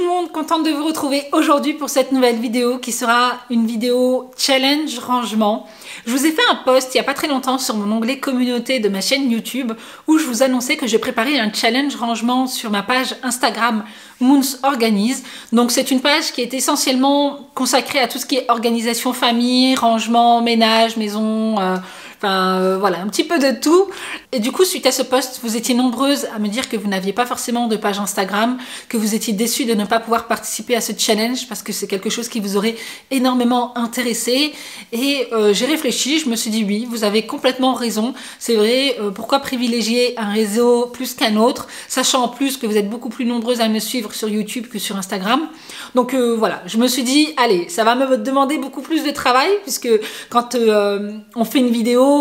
le monde, contente de vous retrouver aujourd'hui pour cette nouvelle vidéo qui sera une vidéo challenge rangement. Je vous ai fait un post il n'y a pas très longtemps sur mon onglet communauté de ma chaîne YouTube où je vous annonçais que je préparais un challenge rangement sur ma page Instagram Moons Organise. Donc c'est une page qui est essentiellement consacrée à tout ce qui est organisation famille, rangement, ménage, maison, voilà, un petit peu de tout. Et du coup, suite à ce post, vous étiez nombreuses à me dire que vous n'aviez pas forcément de page Instagram, que vous étiez déçues de ne pas pouvoir participer à ce challenge parce que c'est quelque chose qui vous aurait énormément intéressé. Et j'ai réfléchi, je me suis dit oui, vous avez complètement raison. C'est vrai, pourquoi privilégier un réseau plus qu'un autre, sachant en plus que vous êtes beaucoup plus nombreuses à me suivre sur YouTube que sur Instagram. Donc voilà, je me suis dit, allez, ça va me demander beaucoup plus de travail puisque quand on fait une vidéo,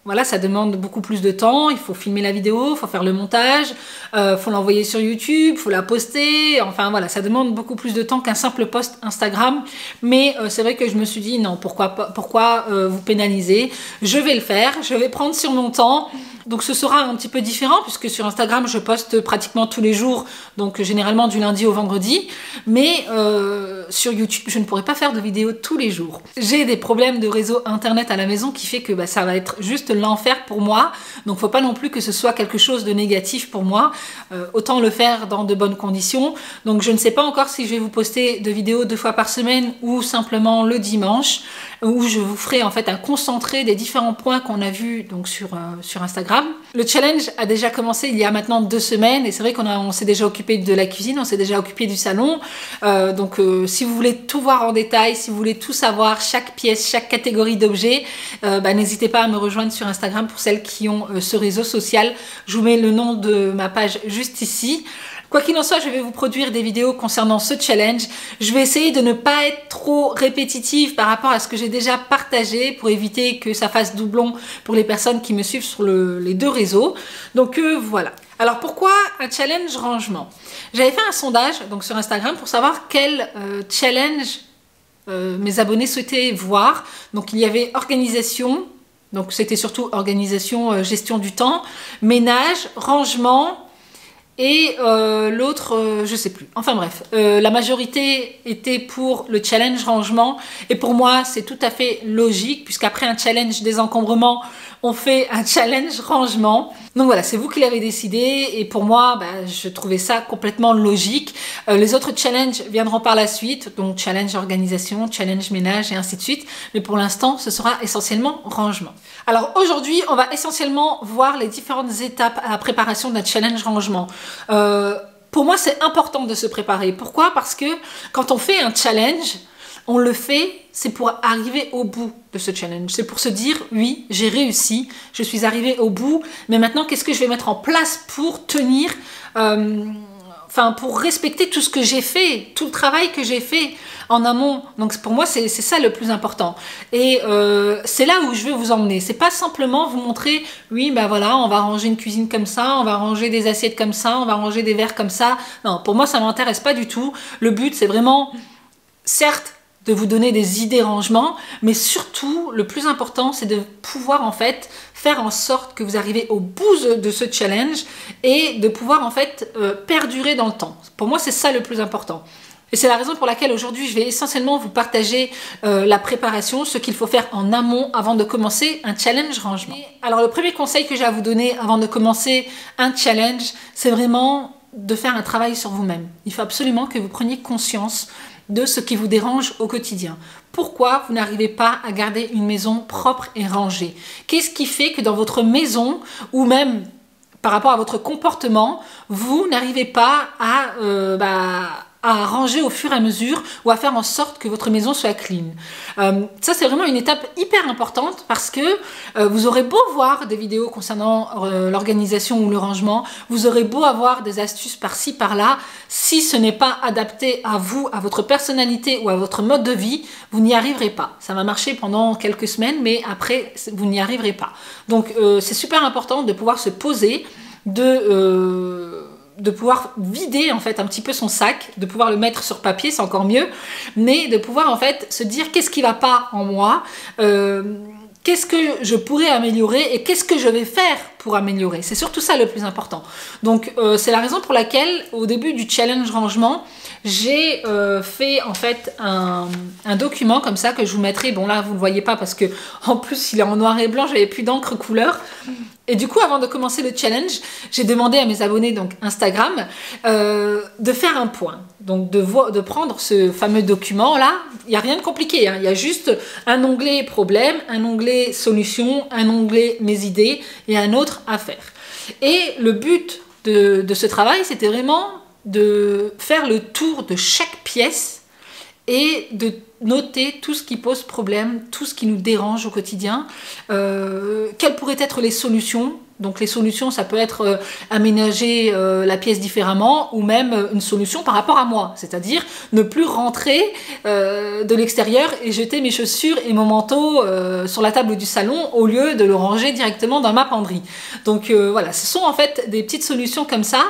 voilà, ça demande beaucoup plus de temps. Il faut filmer la vidéo, il faut faire le montage, faut l'envoyer sur YouTube, faut la poster. Enfin voilà, ça demande beaucoup plus de temps qu'un simple post Instagram. Mais c'est vrai que je me suis dit non, pourquoi vous pénaliser? Je vais le faire, je vais prendre sur mon temps. Donc ce sera un petit peu différent puisque sur Instagram je poste pratiquement tous les jours, donc généralement du lundi au vendredi, mais sur YouTube je ne pourrai pas faire de vidéos tous les jours. J'ai des problèmes de réseau internet à la maison qui fait que ça va être juste l'enfer pour moi, donc faut pas non plus que ce soit quelque chose de négatif pour moi, autant le faire dans de bonnes conditions. Donc je ne sais pas encore si je vais vous poster de vidéos 2 fois par semaine ou simplement le dimanche, où je vous ferai en fait un concentré des différents points qu'on a vus donc sur Instagram. Le challenge a déjà commencé il y a maintenant 2 semaines et c'est vrai qu'on s'est déjà occupé de la cuisine, on s'est déjà occupé du salon. Si vous voulez tout voir en détail, si vous voulez tout savoir, chaque pièce, chaque catégorie d'objets, n'hésitez pas à me rejoindre sur Instagram pour celles qui ont ce réseau social. Je vous mets le nom de ma page juste ici. Quoi qu'il en soit, je vais vous produire des vidéos concernant ce challenge. Je vais essayer de ne pas être trop répétitive par rapport à ce que j'ai déjà partagé pour éviter que ça fasse doublon pour les personnes qui me suivent sur les 2 réseaux. Donc voilà. Alors pourquoi un challenge rangement? J'avais fait un sondage donc sur Instagram pour savoir quel challenge mes abonnés souhaitaient voir. Donc il y avait organisation, donc c'était surtout organisation, gestion du temps, ménage, rangement, et l'autre, je sais plus. Enfin bref, la majorité était pour le challenge rangement. Et pour moi, c'est tout à fait logique, puisqu'après un challenge désencombrement, on fait un challenge rangement. Donc voilà, c'est vous qui l'avez décidé. Et pour moi, je trouvais ça complètement logique. Les autres challenges viendront par la suite. Donc challenge organisation, challenge ménage et ainsi de suite. Mais pour l'instant, ce sera essentiellement rangement. Alors aujourd'hui, on va essentiellement voir les différentes étapes à la préparation d'un challenge rangement. Pour moi, c'est important de se préparer. Pourquoi? Parce que quand on fait un challenge, on le fait, c'est pour arriver au bout de ce challenge. C'est pour se dire, oui, j'ai réussi, je suis arrivée au bout, mais maintenant, qu'est-ce que je vais mettre en place pour tenir, pour respecter tout ce que j'ai fait, tout le travail que j'ai fait en amont. Donc pour moi, c'est ça le plus important. Et c'est là où je veux vous emmener. C'est pas simplement vous montrer, oui, voilà, on va ranger une cuisine comme ça, on va ranger des assiettes comme ça, on va ranger des verres comme ça. Non, pour moi, ça m'intéresse pas du tout. Le but, c'est vraiment, certes, de vous donner des idées rangement, mais surtout, le plus important, c'est de pouvoir en fait faire en sorte que vous arrivez au bout de ce challenge et de pouvoir en fait perdurer dans le temps. Pour moi, c'est ça le plus important. Et c'est la raison pour laquelle aujourd'hui, je vais essentiellement vous partager la préparation, ce qu'il faut faire en amont avant de commencer un challenge rangement. Alors, le premier conseil que j'ai à vous donner avant de commencer un challenge, c'est vraiment de faire un travail sur vous-même. Il faut absolument que vous preniez conscience de ce qui vous dérange au quotidien. Pourquoi vous n'arrivez pas à garder une maison propre et rangée? Qu'est-ce qui fait que dans votre maison, ou même par rapport à votre comportement, vous n'arrivez pas à ranger au fur et à mesure ou à faire en sorte que votre maison soit clean? Ça, c'est vraiment une étape hyper importante parce que vous aurez beau voir des vidéos concernant l'organisation ou le rangement, vous aurez beau avoir des astuces par-ci, par-là, si ce n'est pas adapté à vous, à votre personnalité ou à votre mode de vie, vous n'y arriverez pas. Ça va marcher pendant quelques semaines, mais après, vous n'y arriverez pas. Donc, c'est super important de pouvoir se poser, de pouvoir vider en fait un petit peu son sac, de pouvoir le mettre sur papier, c'est encore mieux, mais de pouvoir en fait se dire qu'est-ce qui va pas en moi, qu'est-ce que je pourrais améliorer et qu'est-ce que je vais faire pour améliorer. C'est surtout ça le plus important. Donc c'est la raison pour laquelle au début du challenge rangement, j'ai fait en fait un document comme ça que je vous mettrai. Bon là vous ne le voyez pas parce que en plus il est en noir et blanc, j'avais plus d'encre couleur. Et du coup avant de commencer le challenge, j'ai demandé à mes abonnés donc Instagram de faire un point. Donc de prendre ce fameux document là, il n'y a rien de compliqué, hein. Il y a juste un onglet problème, un onglet solution, un onglet mes idées et un autre à faire. Et le but de ce travail, c'était vraiment de faire le tour de chaque pièce et de noter tout ce qui pose problème, tout ce qui nous dérange au quotidien, quelles pourraient être les solutions. Donc les solutions, ça peut être aménager la pièce différemment ou même une solution par rapport à moi, c'est-à-dire ne plus rentrer de l'extérieur et jeter mes chaussures et mon manteau sur la table du salon au lieu de le ranger directement dans ma penderie. Donc voilà, ce sont en fait des petites solutions comme ça,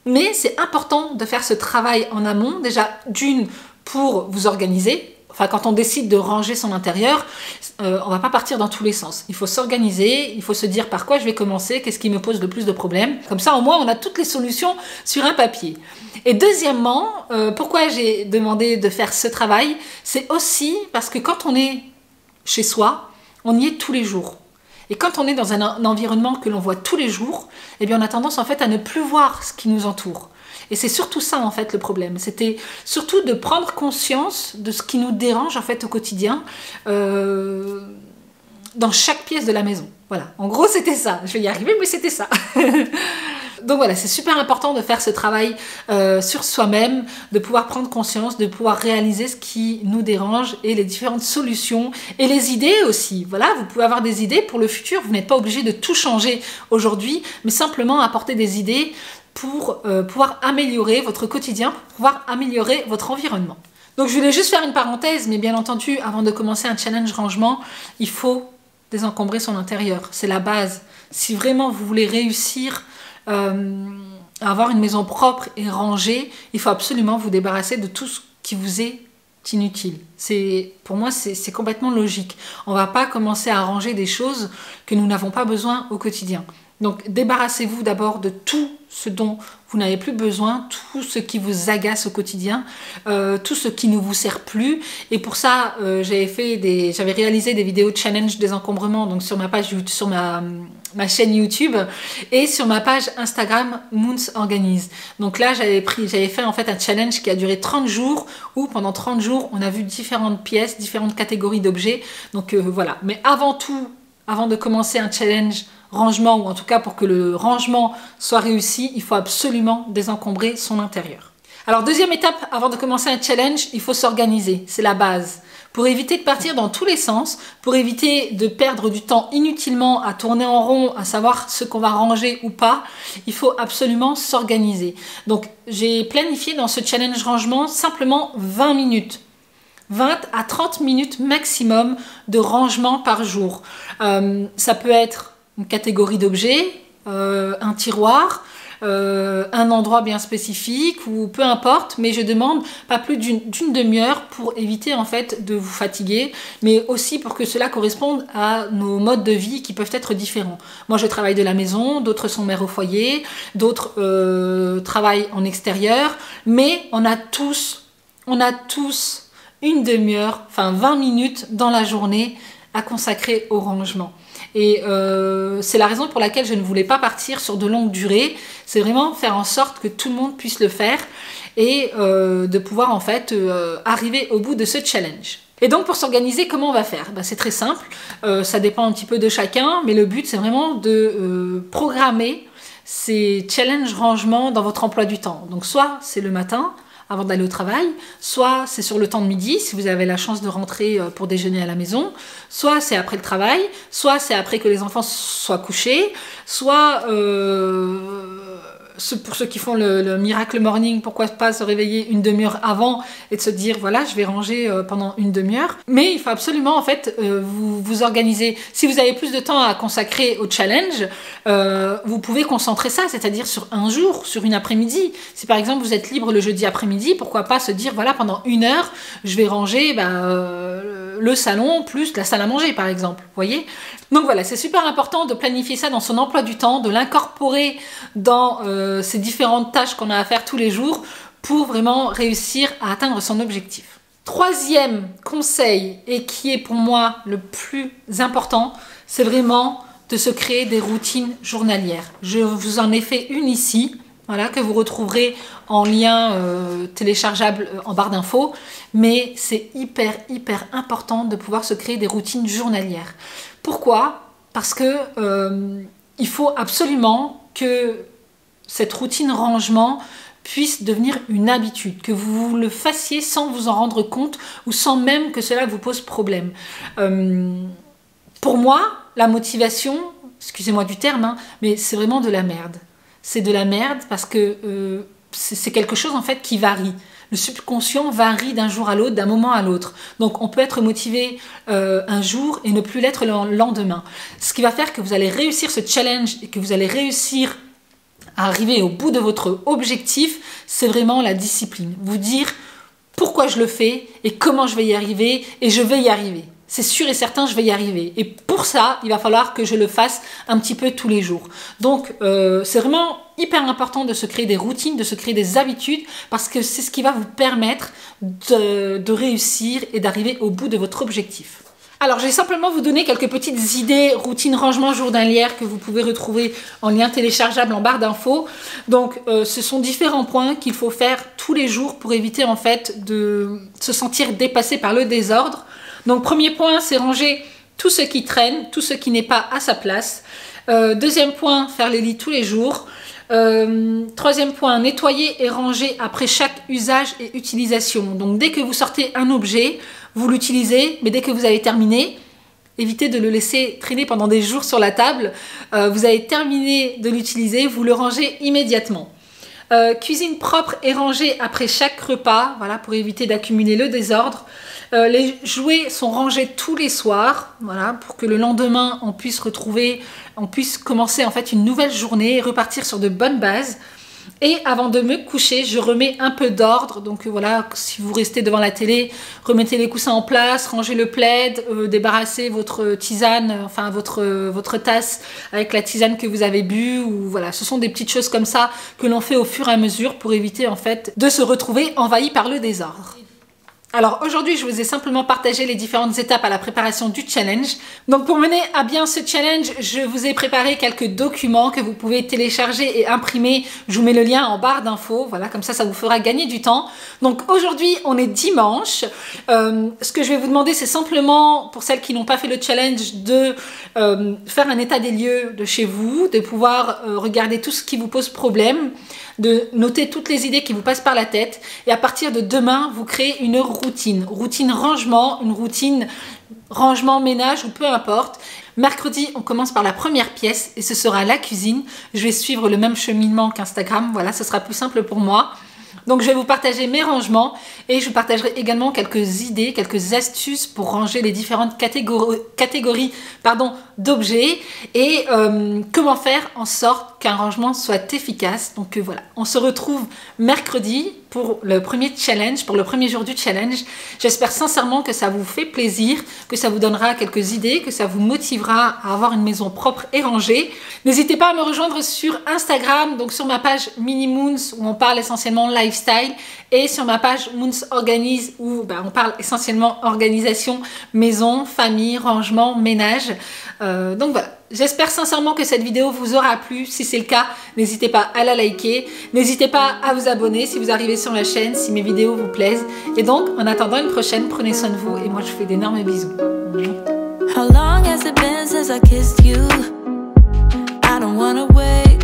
mais c'est important de faire ce travail en amont, déjà d'une pour vous organiser. Enfin, quand on décide de ranger son intérieur, on va pas partir dans tous les sens. Il faut s'organiser, il faut se dire par quoi je vais commencer, qu'est-ce qui me pose le plus de problèmes. Comme ça, au moins, on a toutes les solutions sur un papier. Et deuxièmement, pourquoi j'ai demandé de faire ce travail, c'est aussi parce que quand on est chez soi, on y est tous les jours. Et quand on est dans un environnement que l'on voit tous les jours, eh bien, on a tendance en fait à ne plus voir ce qui nous entoure. Et c'est surtout ça en fait le problème, c'était surtout de prendre conscience de ce qui nous dérange en fait au quotidien dans chaque pièce de la maison. Voilà, en gros c'était ça, je vais y arriver mais c'était ça. Donc voilà, c'est super important de faire ce travail sur soi-même, de pouvoir prendre conscience, de pouvoir réaliser ce qui nous dérange et les différentes solutions et les idées aussi. Voilà, vous pouvez avoir des idées pour le futur, vous n'êtes pas obligé de tout changer aujourd'hui, mais simplement apporter des idées pour pouvoir améliorer votre quotidien, pour pouvoir améliorer votre environnement. Donc je voulais juste faire une parenthèse, mais bien entendu, avant de commencer un challenge rangement, il faut désencombrer son intérieur, c'est la base. Si vraiment vous voulez réussir à avoir une maison propre et rangée, il faut absolument vous débarrasser de tout ce qui vous est inutile. Pour moi, c'est complètement logique. On ne va pas commencer à ranger des choses que nous n'avons pas besoin au quotidien. Donc débarrassez-vous d'abord de tout ce dont vous n'avez plus besoin, tout ce qui vous agace au quotidien, tout ce qui ne vous sert plus. Et pour ça, j'avais réalisé des vidéos challenge désencombrement donc sur ma page, sur ma chaîne YouTube et sur ma page Instagram Moons Organise. Donc là, j'avais fait en fait un challenge qui a duré 30 jours où pendant 30 jours, on a vu différentes pièces, différentes catégories d'objets. Donc voilà. Mais avant tout, avant de commencer un challenge rangement, ou en tout cas pour que le rangement soit réussi, il faut absolument désencombrer son intérieur. Alors deuxième étape, avant de commencer un challenge, il faut s'organiser, c'est la base. Pour éviter de partir dans tous les sens, pour éviter de perdre du temps inutilement à tourner en rond, à savoir ce qu'on va ranger ou pas, il faut absolument s'organiser. Donc j'ai planifié dans ce challenge rangement simplement 20 minutes. 20 à 30 minutes maximum de rangement par jour. Ça peut être une catégorie d'objets, un tiroir, un endroit bien spécifique ou peu importe, mais je demande pas plus d'une demi-heure pour éviter en fait de vous fatiguer, mais aussi pour que cela corresponde à nos modes de vie qui peuvent être différents. Moi je travaille de la maison, d'autres sont mères au foyer, d'autres travaillent en extérieur, mais on a tous une demi-heure, enfin 20 minutes dans la journée à consacrer au rangement. Et c'est la raison pour laquelle je ne voulais pas partir sur de longues durées. C'est vraiment faire en sorte que tout le monde puisse le faire et de pouvoir en fait arriver au bout de ce challenge. Et donc pour s'organiser, comment on va faire? C'est très simple, ça dépend un petit peu de chacun, mais le but c'est vraiment de programmer ces challenges rangement dans votre emploi du temps. Donc soit c'est le matin, avant d'aller au travail, soit c'est sur le temps de midi, si vous avez la chance de rentrer pour déjeuner à la maison, soit c'est après le travail, soit c'est après que les enfants soient couchés, soit pour ceux qui font le miracle morning, pourquoi pas se réveiller une demi-heure avant et de se dire voilà je vais ranger pendant une demi-heure. Mais il faut absolument en fait vous organiser. Si vous avez plus de temps à consacrer au challenge, vous pouvez concentrer ça, c'est-à-dire sur un jour, sur une après-midi. Si par exemple vous êtes libre le jeudi après-midi, pourquoi pas se dire voilà pendant une heure je vais ranger le salon plus la salle à manger par exemple, vous voyez. Donc voilà, c'est super important de planifier ça dans son emploi du temps, de l'incorporer dans ces différentes tâches qu'on a à faire tous les jours pour vraiment réussir à atteindre son objectif. Troisième conseil, et qui est pour moi le plus important, c'est vraiment de se créer des routines journalières. Je vous en ai fait une ici, voilà, que vous retrouverez en lien téléchargeable en barre d'infos, mais c'est hyper important de pouvoir se créer des routines journalières. Pourquoi? Parce que il faut absolument que cette routine rangement puisse devenir une habitude, que vous le fassiez sans vous en rendre compte ou sans même que cela vous pose problème. Pour moi, la motivation, excusez-moi du terme, hein, mais c'est vraiment de la merde. C'est de la merde parce que c'est quelque chose en fait qui varie. Le subconscient varie d'un jour à l'autre, d'un moment à l'autre. Donc on peut être motivé un jour et ne plus l'être le lendemain. Ce qui va faire que vous allez réussir ce challenge et que vous allez réussir à arriver au bout de votre objectif, c'est vraiment la discipline. Vous dire pourquoi je le fais et comment je vais y arriver, et je vais y arriver. C'est sûr et certain, je vais y arriver. Et pour ça, il va falloir que je le fasse un petit peu tous les jours. Donc, c'est vraiment hyper important de se créer des routines, de se créer des habitudes, parce que c'est ce qui va vous permettre de réussir et d'arriver au bout de votre objectif. Alors, je vais simplement vous donner quelques petites idées, routines rangement journalières que vous pouvez retrouver en lien téléchargeable en barre d'infos. Donc, ce sont différents points qu'il faut faire tous les jours pour éviter en fait de se sentir dépassé par le désordre. Donc, premier point, c'est ranger tout ce qui traîne, tout ce qui n'est pas à sa place. Deuxième point, faire les lits tous les jours. Troisième point, nettoyer et ranger après chaque usage et utilisation. Donc, dès que vous sortez un objet, vous l'utilisez, mais dès que vous avez terminé, évitez de le laisser traîner pendant des jours sur la table. Vous avez terminé de l'utiliser, vous le rangez immédiatement. Cuisine propre et rangée après chaque repas, voilà, pour éviter d'accumuler le désordre. Les jouets sont rangés tous les soirs, voilà, pour que le lendemain on puisse commencer en fait une nouvelle journée et repartir sur de bonnes bases. Et avant de me coucher, je remets un peu d'ordre. Donc voilà, si vous restez devant la télé, remettez les coussins en place, rangez le plaid, débarrassez votre tisane, enfin votre tasse avec la tisane que vous avez bu. Ou voilà, ce sont des petites choses comme ça que l'on fait au fur et à mesure pour éviter en fait de se retrouver envahi par le désordre. Alors aujourd'hui, je vous ai simplement partagé les différentes étapes à la préparation du challenge. Donc pour mener à bien ce challenge, je vous ai préparé quelques documents que vous pouvez télécharger et imprimer. Je vous mets le lien en barre d'infos, voilà, comme ça, ça vous fera gagner du temps. Donc aujourd'hui, on est dimanche. Ce que je vais vous demander, c'est simplement, pour celles qui n'ont pas fait le challenge, de faire un état des lieux de chez vous, de pouvoir regarder tout ce qui vous pose problème, de noter toutes les idées qui vous passent par la tête, et à partir de demain, vous créez une routine rangement, une routine rangement ménage ou peu importe. Mercredi, on commence par la première pièce et ce sera la cuisine. Je vais suivre le même cheminement qu'Instagram, voilà, ce sera plus simple pour moi. Donc je vais vous partager mes rangements et je vous partagerai également quelques idées, quelques astuces pour ranger les différentes catégories d'objets et comment faire en sorte qu'un rangement soit efficace. Donc voilà, on se retrouve mercredi pour le premier challenge, pour le premier jour du challenge. J'espère sincèrement que ça vous fait plaisir, que ça vous donnera quelques idées, que ça vous motivera à avoir une maison propre et rangée. N'hésitez pas à me rejoindre sur Instagram, donc sur ma page Mini Moons où on parle essentiellement lifestyle, et sur ma page Moons Organise où on parle essentiellement organisation, maison, famille, rangement, ménage. Donc voilà. J'espère sincèrement que cette vidéo vous aura plu. Si c'est le cas, n'hésitez pas à la liker. N'hésitez pas à vous abonner si vous arrivez sur la chaîne, si mes vidéos vous plaisent. Et donc, en attendant une prochaine, prenez soin de vous. Et moi, je vous fais d'énormes bisous. How long has it been since I kissed you? I don't wanna wait.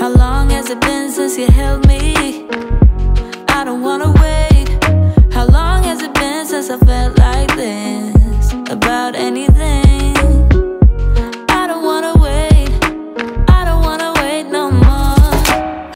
How long has it been since you held me? I don't wanna wait. How long has it been since I felt